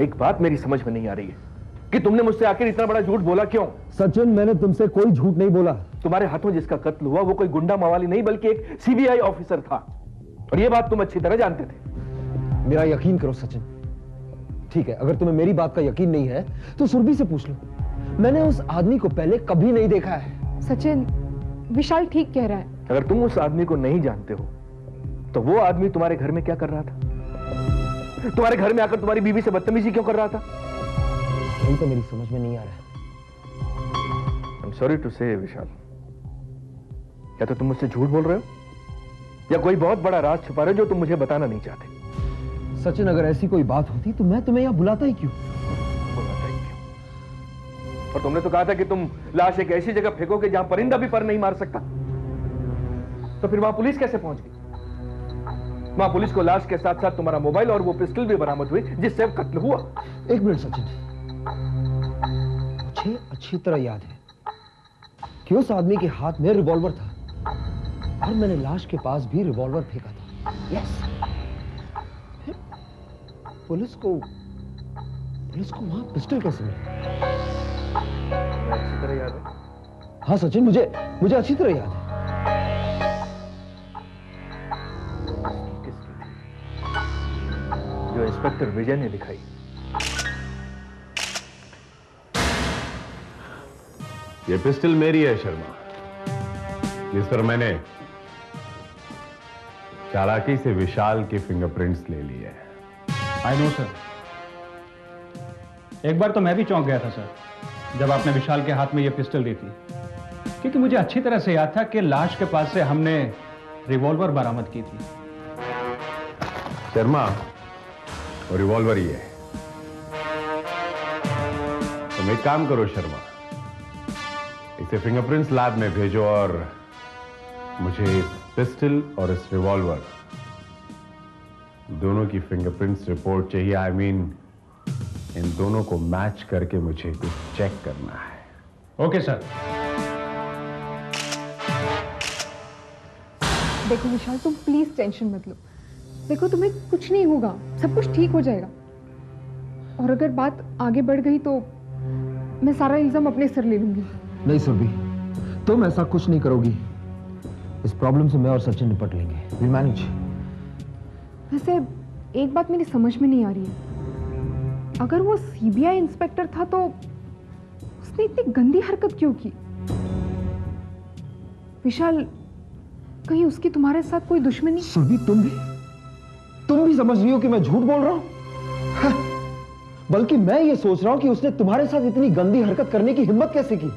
एक बात मेरी समझ में नहीं आ रही है कि तुमने मुझसे आखिर इतना बड़ा झूठ बोला क्यों? सचिन, मैंने तुमसे कोई झूठ नहीं बोला। तुम्हारे हाथों जिसका कत्ल हुआ वो कोई गुंडा मवाली नहीं बल्कि एक सीबीआई ऑफिसर था, और ये बात तुम अच्छी तरह जानते थे। मेरा यकीन करो सचिन। ठीक है, अगर तुम्हें मेरी बात का यकीन नहीं है तो सुरभि से पूछ लो। मैंने उस आदमी को पहले कभी नहीं देखा है। सचिन, विशाल ठीक कह रहा है। अगर तुम उस आदमी को नहीं जानते हो तो वो आदमी तुम्हारे घर में क्या कर रहा था? तुम्हारे घर में आकर तुम्हारी बीवी से बदतमीजी क्यों कर रहा था? यही तो मेरी समझ में नहीं आ रहा है। आई एम सॉरी टू से विशाल, या तो तुम मुझसे झूठ बोल रहे हो या कोई बहुत बड़ा राज छुपा रहे हो जो तुम मुझे बताना नहीं चाहते। सचिन, अगर ऐसी कोई बात होती तो मैं तुम्हें यहां बुलाता ही क्यों? और तुमने तो कहा था कि तुम लाश एक ऐसी जगह फेंकोगे जहां परिंदा भी पर नहीं मार सकता। तो फिर वहां पुलिस कैसे पहुंच गई? वहां पुलिस को लाश के साथ साथ तुम्हारा मोबाइल और वो पिस्टल भी बरामद हुई जिससे कत्ल हुआ। एक मिनट सचिन, मुझे अच्छी तरह याद है कि उस आदमी के हाथ में रिवॉल्वर था और मैंने लाश के पास भी रिवॉल्वर फेंका था। यस। पुलिस को वहां पिस्टल कैसे मिला? अच्छी तरह याद है। हाँ सचिन, मुझे अच्छी तरह याद है। जो इंस्पेक्टर विजय ने दिखाई। ये पिस्टल मेरी है शर्मा, जिस पर मैंने चालाकी से विशाल के फिंगरप्रिंट्स ले लिए हैं। I know sir. एक बार तो मैं भी चौंक गया था सर जब आपने विशाल के हाथ में यह पिस्टल दी थी, क्योंकि मुझे अच्छी तरह से याद था कि लाश के पास से हमने रिवॉल्वर बरामद की थी। शर्मा, और रिवॉल्वर ही है। तुम एक काम करो शर्मा, इसे फिंगरप्रिंट्स लैब में भेजो और मुझे इस पिस्टल और इस रिवॉल्वर दोनों की फिंगरप्रिंट्स रिपोर्ट चाहिए। आई मीन इन दोनों को मैच करके मुझे कुछ चेक करना है। Okay sir. देखो विशाल, तुम प्लीज टेंशन मत लो। देखो, तुम्हें कुछ नहीं होगा, सब कुछ ठीक हो जाएगा। और अगर बात आगे बढ़ गई तो मैं सारा इल्जाम अपने सर ले लूंगी। नहीं सुरभि, तुम ऐसा कुछ नहीं करोगी। इस प्रॉब्लम से मैं और सचिन निपट लेंगे। We manage. वैसे एक बात मेरी समझ में नहीं आ रही है, अगर वो सीबीआई इंस्पेक्टर था तो उसने इतनी गंदी हरकत क्यों की? विशाल, कहीं उसकी तुम्हारे साथ कोई दुश्मनी? सुरभि, तुम भी समझ रही हो कि मैं झूठ बोल रहा हूं? बल्कि मैं ये सोच रहा हूं कि उसने तुम्हारे साथ इतनी गंदी हरकत करने की हिम्मत कैसे की?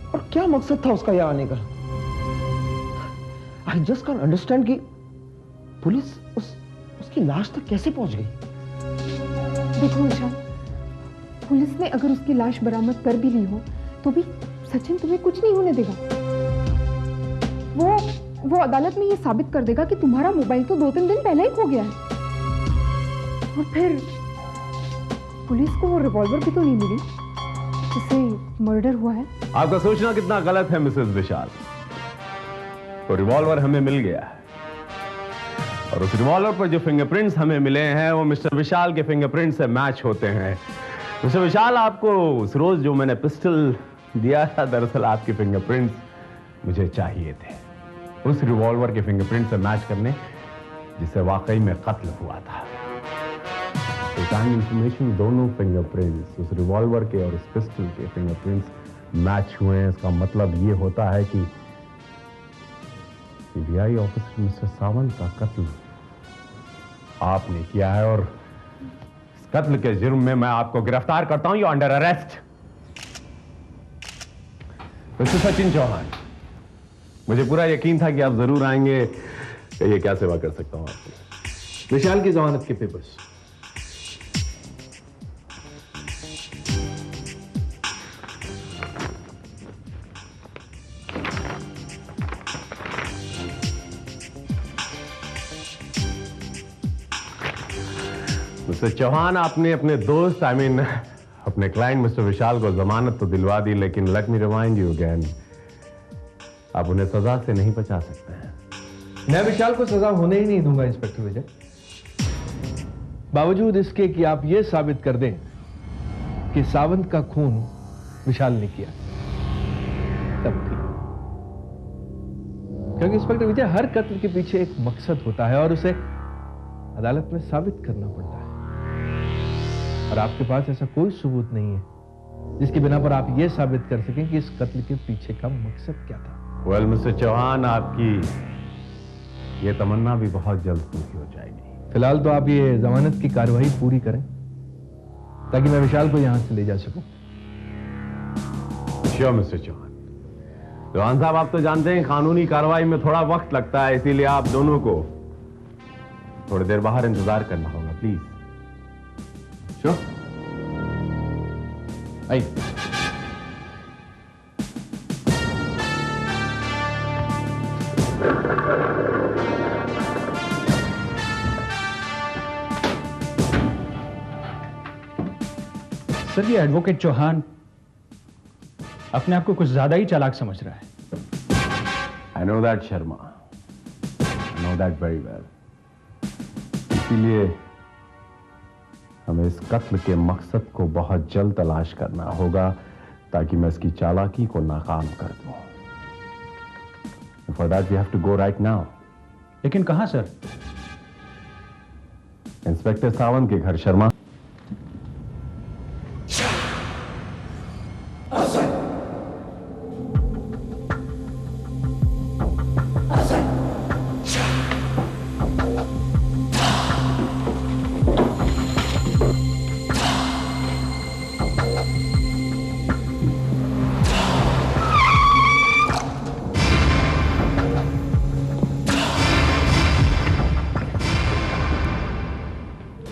और क्या मकसद था उसका यहां आने का? आई जस्ट कांट अंडरस्टैंड कि पुलिस उसकी लाश तक कैसे पहुंच गई? देखो विशाल, पुलिस ने अगर उसकी लाश बरामद कर भी ली हो तो भी सचिन तुम्हें कुछ नहीं होने देगा। वो अदालत में ये साबित कर देगा कि तुम्हारा मोबाइल तो 2-3 दिन पहले ही खो गया है। और फिर पुलिस को वो रिवॉल्वर भी तो नहीं मिली जिससे मर्डर हुआ है। आपका सोचना कितना गलत है मिसेस विशाल। तो रिवॉल्वर हमें मिल गया है और उस रिवॉल्वर पर जो फिंगरप्रिंट्स हमें मिले हैं वो मिस्टर विशाल के फिंगरप्रिंट से मैच होते हैं। मिस्टर विशाल, आपको उस रोज जो मैंने पिस्टल दिया था, दरअसल आपके फिंगरप्रिंट्स मुझे चाहिए थे उस रिवॉल्वर के फिंगरप्रिंट से मैच करने जिससे वाकई में कत्ल हुआ था। तो टाइम इंफॉर्मेशन दोनों फिंगरप्रिंट्स, उस रिवॉल्वर के और उस पिस्टल के फिंगरप्रिंट्स मैच हुए हैं। इसका मतलब ये होता है कि सीबीआई ऑफिसर मिस्टर सावंत का कत्ल आपने किया है और इस कत्ल के जुर्म में मैं आपको गिरफ्तार करता हूं। You under arrest. Mister Sachin Chauhan, मुझे पूरा यकीन था कि आप जरूर आएंगे। ये क्या सेवा कर सकता हूं आपकी? विशाल की जमानत के पेपर्स। मिस्टर चौहान, आपने अपने दोस्त अपने क्लाइंट मिस्टर विशाल को जमानत तो दिलवा दी, लेकिन let me remind you again, आप उन्हें सजा से नहीं बचा सकते हैं। मैं विशाल को सजा होने ही नहीं दूंगा इंस्पेक्टर विजय। बावजूद इसके कि आप यह साबित कर दें कि सावंत का खून विशाल ने किया, तब भी। क्योंकि इंस्पेक्टर विजय, हर कत्ल के पीछे एक मकसद होता है और उसे अदालत में साबित करना पड़ता है, और आपके पास ऐसा कोई सबूत नहीं है जिसकी बिना पर आप यह साबित कर सकें कि इस कत्ल के पीछे का मकसद क्या था। वेल मिस्टर चौहान, आपकी ये तमन्ना भी बहुत जल्द पूरी हो जाएगी। फिलहाल तो आप ये जमानत की कार्रवाई पूरी करें ताकि मैं विशाल को यहां से ले जा सकूं। Sure mister Chauhan. चौहान साहब, आप तो जानते हैं कानूनी कार्रवाई में थोड़ा वक्त लगता है, इसीलिए आप दोनों को थोड़ी देर बाहर इंतजार करना होगा, प्लीज। श्योर। आइए। सर, ये एडवोकेट चौहान अपने आप को कुछ ज्यादा ही चालाक समझ रहा है। I know that Sharma, I know that very well. इसीलिए हमें इस कत्ल के मकसद को बहुत जल्द तलाश करना होगा ताकि मैं इसकी चालाकी को नाकाम कर दूं। For that we have to go right now. लेकिन कहां सर? इंस्पेक्टर सावंत के घर, शर्मा।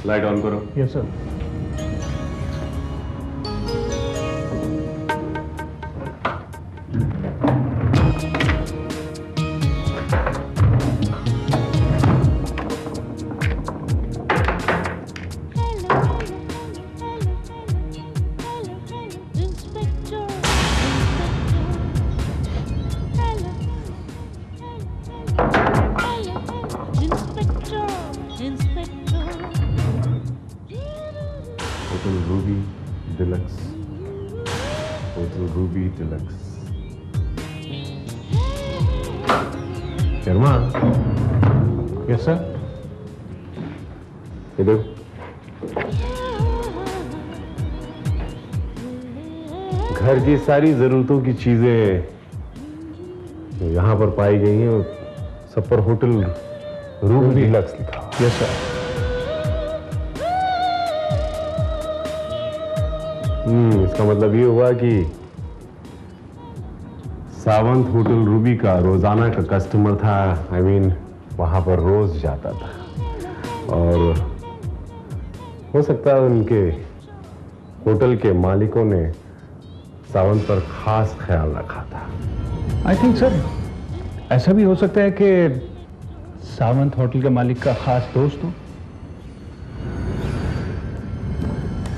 लाइट ऑन करो। Yes sir. Hotel Ruby Deluxe, hotel Ruby Deluxe. Sharma. Yes sir. इधर। घर की सारी जरूरतों की चीजें जो यहां पर पाई गई हैं, सब पर होटल रूबी डिलक्स लिखा। Yes sir. इसका मतलब ये हुआ कि सावंत होटल रूबी का रोजाना का कस्टमर था। आई मीन वहां पर रोज जाता था, और हो सकता है उनके होटल के मालिकों ने सावंत पर खास ख्याल रखा था। आई थिंक सर, ऐसा भी हो सकता है कि सावंत होटल के मालिक का खास दोस्त हो।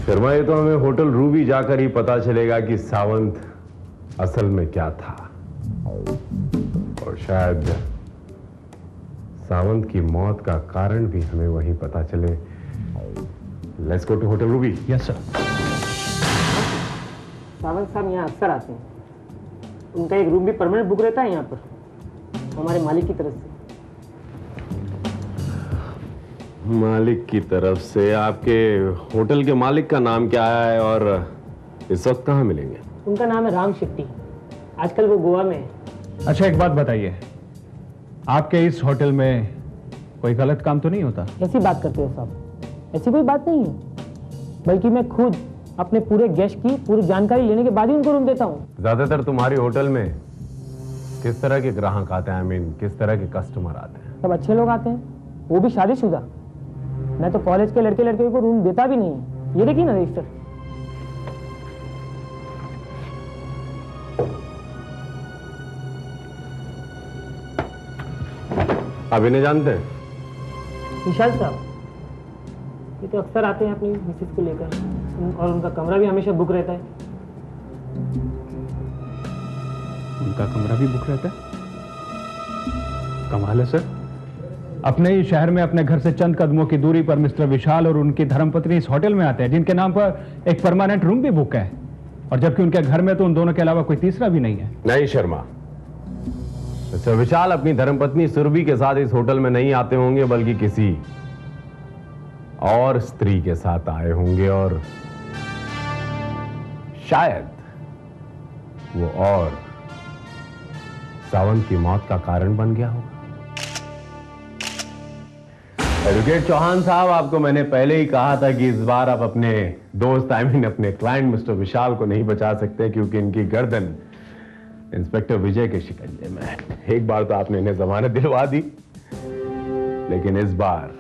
शर्मा, ये तो हमें होटल रूबी जाकर ही पता चलेगा कि सावंत असल में क्या था, और शायद सावंत की मौत का कारण भी हमें वहीं पता चले। Let's go to hotel Ruby. Yes sir. Sawant साहब यहाँ अक्सर आते हैं। उनका एक रूम भी परमानेंट बुक रहता है यहाँ पर, हमारे मालिक की तरफ से। मालिक की तरफ से? आपके होटल के मालिक का नाम क्या है और इस वक्त कहाँ मिलेंगे? उनका नाम है राम शेट्टी। आजकल वो गोवा में है। अच्छा, एक बात बताइए, आपके इस होटल में कोई गलत काम तो नहीं होता? कैसी बात करते हो साहब? ऐसी कोई बात नहीं है, बल्कि मैं खुद अपने पूरे गेस्ट की पूरी जानकारी लेने के बाद ही उनको रूम देता हूँ। ज्यादातर तुम्हारे होटल में किस तरह के ग्राहक आते हैं? आई मीन किस तरह के कस्टमर आते हैं? सब अच्छे लोग आते हैं, वो भी शादीशुदा। मैं तो कॉलेज के लड़के लड़के को रूम देता भी नहीं है। ये देखिए ना रजिस्टर। आप इन्हें जानते हैं? विशाल साहब, ये तो अक्सर आते हैं अपनी मिसेज को लेकर, और उनका कमरा भी हमेशा बुक रहता है। उनका कमरा भी बुक रहता है? कमाल है सर। अपने ही शहर में अपने घर से चंद कदमों की दूरी पर मिस्टर विशाल और उनकी धर्मपत्नी इस होटल में आते हैं, जिनके नाम पर एक परमानेंट रूम भी बुक है, और जबकि उनके घर में तो उन दोनों के अलावा कोई तीसरा भी नहीं है। नहीं शर्मा, मिस्टर विशाल अपनी धर्मपत्नी सुरभि के साथ इस होटल में नहीं आते होंगे, बल्कि किसी और स्त्री के साथ आए होंगे, और शायद वो और सावंत की मौत का कारण बन गया होगा। एडवोकेट चौहान साहब, आपको मैंने पहले ही कहा था कि इस बार आप अपने दोस्त अपने क्लाइंट मिस्टर विशाल को नहीं बचा सकते, क्योंकि इनकी गर्दन इंस्पेक्टर विजय के शिकंजे में है। एक बार तो आपने इन्हें जमानत दिलवा दी, लेकिन इस बार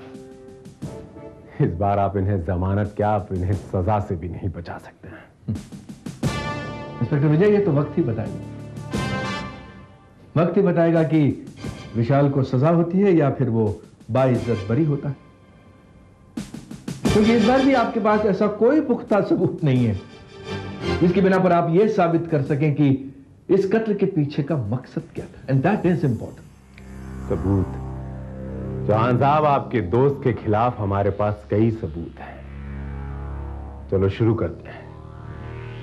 आप इन्हें जमानत क्या, आप इन्हें सजा से भी नहीं बचा सकते हैं। इंस्पेक्टर विजय, ये तो वक्त ही बताएगा कि विशाल को सजा होती है या फिर वो बाइज्जत बरी होता है, क्योंकि इस बार भी आपके पास ऐसा कोई पुख्ता सबूत नहीं है जिसकी बिना पर आप यह साबित कर सकें कि इस कत्ल के पीछे का मकसद क्या था, एंड दैट इज इंपॉर्टेंट। सबूत? चौहान साहब, आपके दोस्त के खिलाफ हमारे पास कई सबूत हैं। चलो शुरू करते हैं।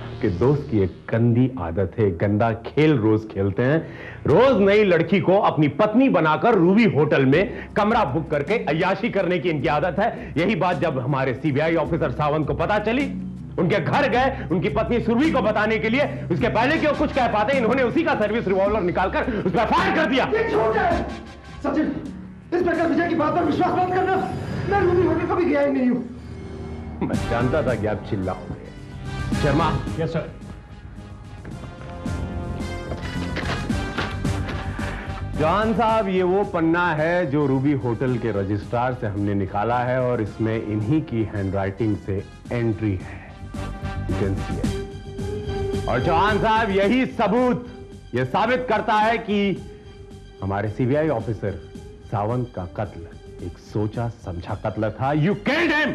आपके दोस्त की एक गंदी आदत है, गंदा खेल रोज खेलते हैं। रोज नई लड़की को अपनी पत्नी बनाकर रूबी होटल में कमरा बुक करके अय्याशी करने की इनकी आदत है। यही बात जब हमारे सीबीआई ऑफिसर सावंत को पता चली, उनके घर गए उनकी पत्नी सुरभि को बताने के लिए, उसके पहले कि वो कुछ कह पाते इन्होंने उसी का सर्विस रिवॉल्वर निकालकर उस पर फायर कर दिया। सचिन, इंस्पेक्टर विजय की बात पर विश्वास मत करना। मैं रूबी होटल कभी गया ही नहीं हूं। मैं जानता था कि आप चिल्लाओगे। शर्मा। Yes sir. जॉन साहब, ये वो पन्ना है जो रूबी होटल के रजिस्ट्रार से हमने निकाला है, और इसमें इन्हीं की हैंडराइटिंग से एंट्री है। और चौहान साहब, यही सबूत यह साबित करता है कि हमारे सीबीआई ऑफिसर सावंत का कत्ल एक सोचा समझा कत्ल था। You killed him.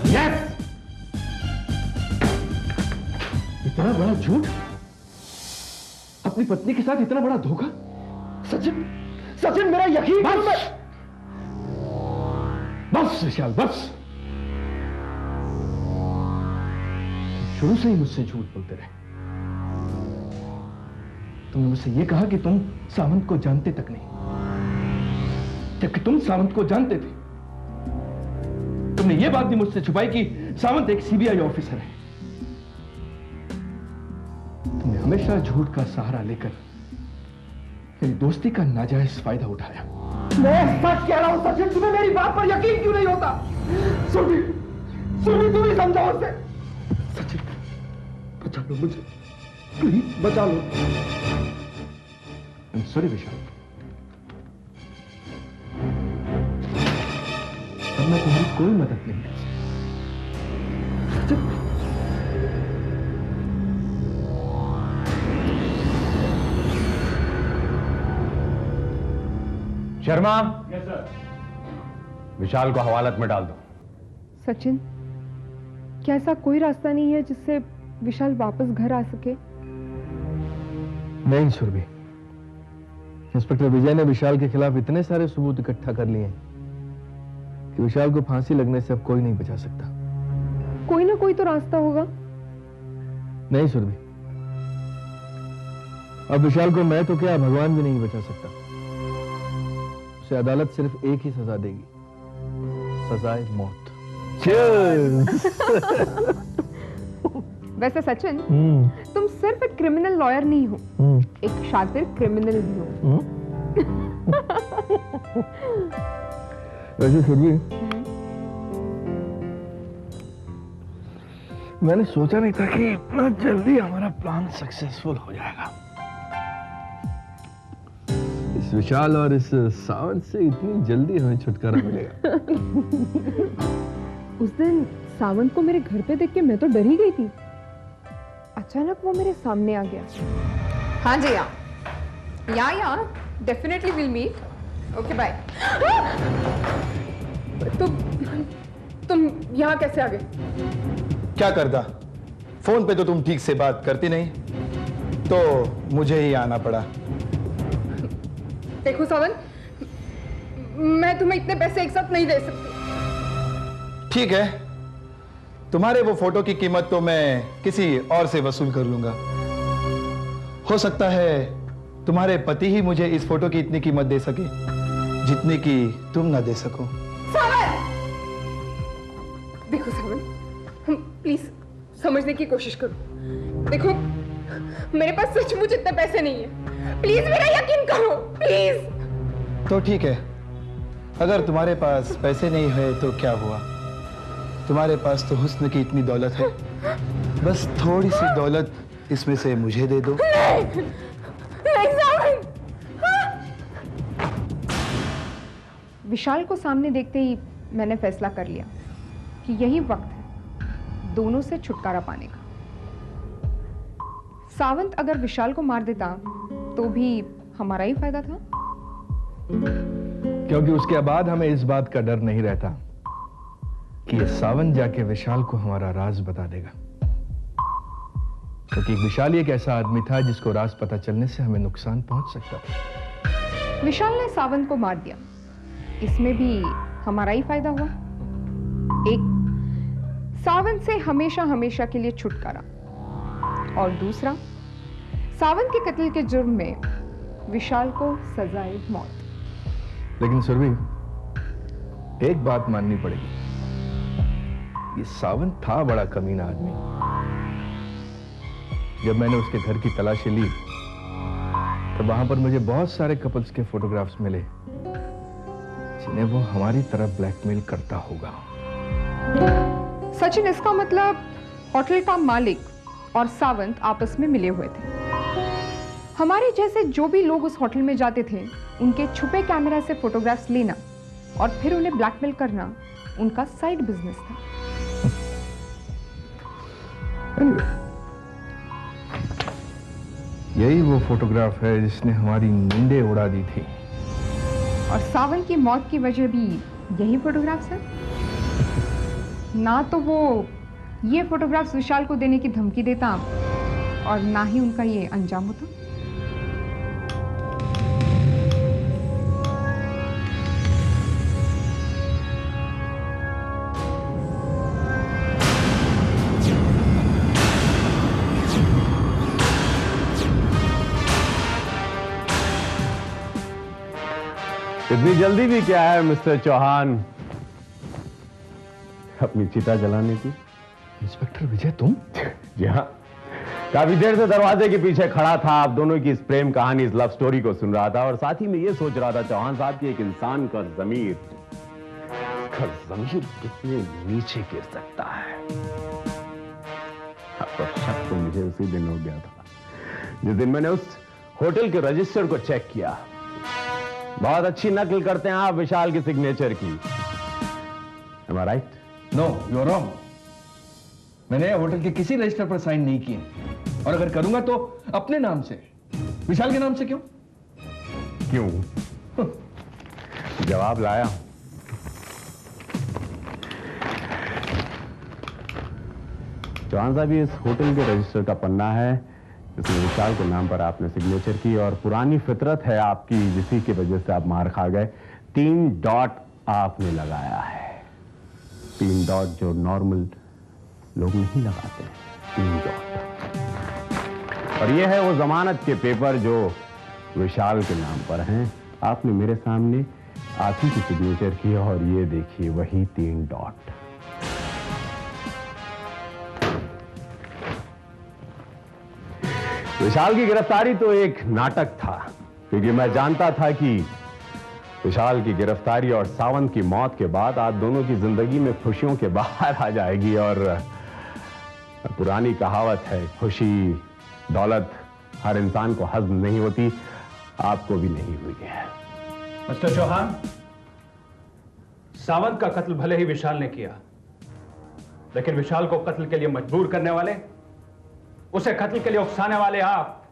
यस। इतना बड़ा झूठ, अपनी पत्नी के साथ इतना बड़ा धोखा। सचिन मेरा यकीन। बस विशाल, बस। शुरू से ही मुझसे झूठ बोलते रहे। तुमने मुझसे यह कहा कि तुम सावंत को जानते तक नहीं, जबकि तुम सावंत को जानते थे। तुमने यह बात भी मुझसे छुपाई कि सावंत एक सीबीआई ऑफिसर है। तुमने हमेशा झूठ का सहारा लेकर मेरी दोस्ती का नाजायज फायदा उठाया। मैं सच कह रहा हूं सचिन, तुम्हें मेरी बात पर यकीन क्यों नहीं होता? सुरभि, तुम ही समझाओ उसे। सचिन, बचा लो मुझे, प्लीज बचा लो। सॉरी विशाल, अब मैं तुम्हारी कोई मदद नहीं कर सकता। शर्मा। Yes sir. विशाल को हवालात में डाल दो। सचिन, क्या ऐसा कोई रास्ता नहीं है जिससे विशाल वापस घर आ सके? नहीं सुरभि, इंस्पेक्टर विजय ने विशाल के खिलाफ इतने सारे सबूत इकट्ठा कर लिए कि विशाल को फांसी लगने से अब कोई नहीं बचा सकता। कोई ना कोई तो रास्ता होगा। नहीं सुरभि, अब विशाल को मैं तो क्या, भगवान भी नहीं बचा सकता। उसे अदालत सिर्फ एक ही सजा देगी, सजाए मौत। वैसे सचिन, तुम सिर्फ एक क्रिमिनल लॉयर नहीं हो, एक शातिर क्रिमिनल भी हो। वैसे सुरभि, मैंने सोचा नहीं था कि इतना जल्दी हमारा प्लान सक्सेसफुल हो जाएगा। इस विशाल और इस सावंत से इतनी जल्दी हमें छुटकारा मिलेगा। उस दिन सावंत को मेरे घर पे देख के मैं तो डर ही गई थी। अचानक वो मेरे सामने आ गया। हाँ जी, yeah definitely will meet. Okay bye. तुम यहाँ कैसे आ गए? क्या करता, फोन पे तो तुम ठीक से बात करती नहीं, तो मुझे ही आना पड़ा। देखो सावंत, मैं तुम्हें इतने पैसे एक साथ नहीं दे सकती। ठीक है, तुम्हारे वो फोटो की कीमत तो मैं किसी और से वसूल कर लूंगा। हो सकता है तुम्हारे पति ही मुझे इस फोटो की इतनी कीमत दे सके जितनी की तुम ना दे सको। देखो सावन, प्लीज समझने की कोशिश करो। देखो, मेरे पास सचमुच इतने पैसे नहीं है। प्लीज मेरा यकीन करो, प्लीज। तो ठीक है, अगर तुम्हारे पास पैसे नहीं है तो क्या हुआ? तुम्हारे पास तो हुस्न की इतनी दौलत है, बस थोड़ी सी दौलत इसमें से मुझे दे दो। नहीं सावन। विशाल को सामने देखते ही मैंने फैसला कर लिया कि यही वक्त है दोनों से छुटकारा पाने का। सावंत अगर विशाल को मार देता तो भी हमारा ही फायदा था, क्योंकि उसके बाद हमें इस बात का डर नहीं रहता कि ये सावंत जाके विशाल को हमारा राज बता देगा। क्योंकि विशाल एक ऐसा आदमी था जिसको राज पता चलने से हमें नुकसान पहुंच सकता था। विशाल ने सावंत को मार दिया, इसमें भी हमारा ही फायदा हुआ। एक, सावंत से हमेशा हमेशा के लिए छुटकारा, और दूसरा, सावंत के कत्ल के जुर्म में विशाल को सजाए मौत। लेकिन सुरभि, एक बात माननी पड़ेगी, ये सावंत था बड़ा कमीना आदमी। जब मैंने उसके घर की तलाशी ली तो वहां पर मुझे बहुत सारे कपल्स के फोटोग्राफ्स मिले जिन्हें वो हमारी तरफ ब्लैकमेल करता होगा। सचिन, इसका मतलब होटल का मालिक और सावंत आपस में मिले हुए थे। हमारे जैसे जो भी लोग उस होटल में जाते थे, उनके छुपे कैमरा से फोटोग्राफ्स लेना और फिर उन्हें ब्लैकमेल करना उनका साइड बिजनेस था। यही वो फोटोग्राफ है जिसने हमारी नींदें उड़ा दी थी। और सावंत की मौत की वजह भी यही फोटोग्राफ्स है। ना तो वो ये फोटोग्राफ्स विशाल को देने की धमकी देता और ना ही उनका ये अंजाम होता। इतनी जल्दी भी क्या है मिस्टर चौहान अपनी चिता जलाने की? इंस्पेक्टर विजय, तुम? जी हाँ, काफी देर से दरवाजे के पीछे खड़ा था, आप दोनों की इस प्रेम कहानी, इस लव स्टोरी को सुन रहा था और साथ ही में ये सोच रहा था चौहान साहब की एक इंसान का जमीर कितने नीचे गिर सकता है। आपको शक तो मुझे उसी दिन हो गया था जिस दिन मैंने उस होटल के रजिस्टर को चेक किया। बहुत अच्छी नकल करते हैं आप विशाल की सिग्नेचर की। Am I right? No, you are wrong. मैंने होटल के किसी रजिस्टर पर साइन नहीं किए, और अगर करूंगा तो अपने नाम से। विशाल के नाम से क्यों? क्यों? जवाब लाया। चौहान साहब, ये इस होटल के रजिस्टर का पन्ना है जिसमें विशाल के नाम पर आपने सिग्नेचर की, और पुरानी फितरत है आपकी जिसी की वजह से आप मार खा गए। 3 डॉट आपने लगाया है, 3 डॉट जो नॉर्मल लोग नहीं लगाते हैं, 3 डॉट। और ये है वो जमानत के पेपर जो विशाल के नाम पर हैं। आपने मेरे सामने आप ही की सिग्नेचर की, और ये देखिए वही 3 डॉट। विशाल की गिरफ्तारी तो एक नाटक था, क्योंकि मैं जानता था कि विशाल की गिरफ्तारी और सावंत की मौत के बाद आप दोनों की जिंदगी में खुशियों के बाहर आ जाएगी। और पुरानी कहावत है, खुशी दौलत हर इंसान को हजम नहीं होती, आपको भी नहीं हुई है। मिस्टर चौहान, सावंत का कत्ल भले ही विशाल ने किया, लेकिन विशाल को कत्ल के लिए मजबूर करने वाले, उसे कत्ल के लिए उकसाने वाले आप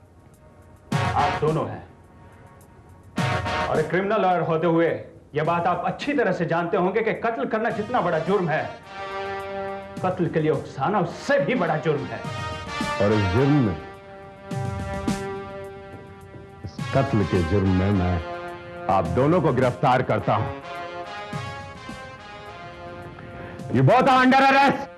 दोनों हैं। और एक क्रिमिनल लॉयर होते हुए यह बात आप अच्छी तरह से जानते होंगे कि कत्ल करना जितना बड़ा जुर्म है, कत्ल के लिए उकसाना उससे भी बड़ा जुर्म है। और इस जुर्म में, इस कत्ल के जुर्म में मैं आप दोनों को गिरफ्तार करता हूं। You both are under arrest.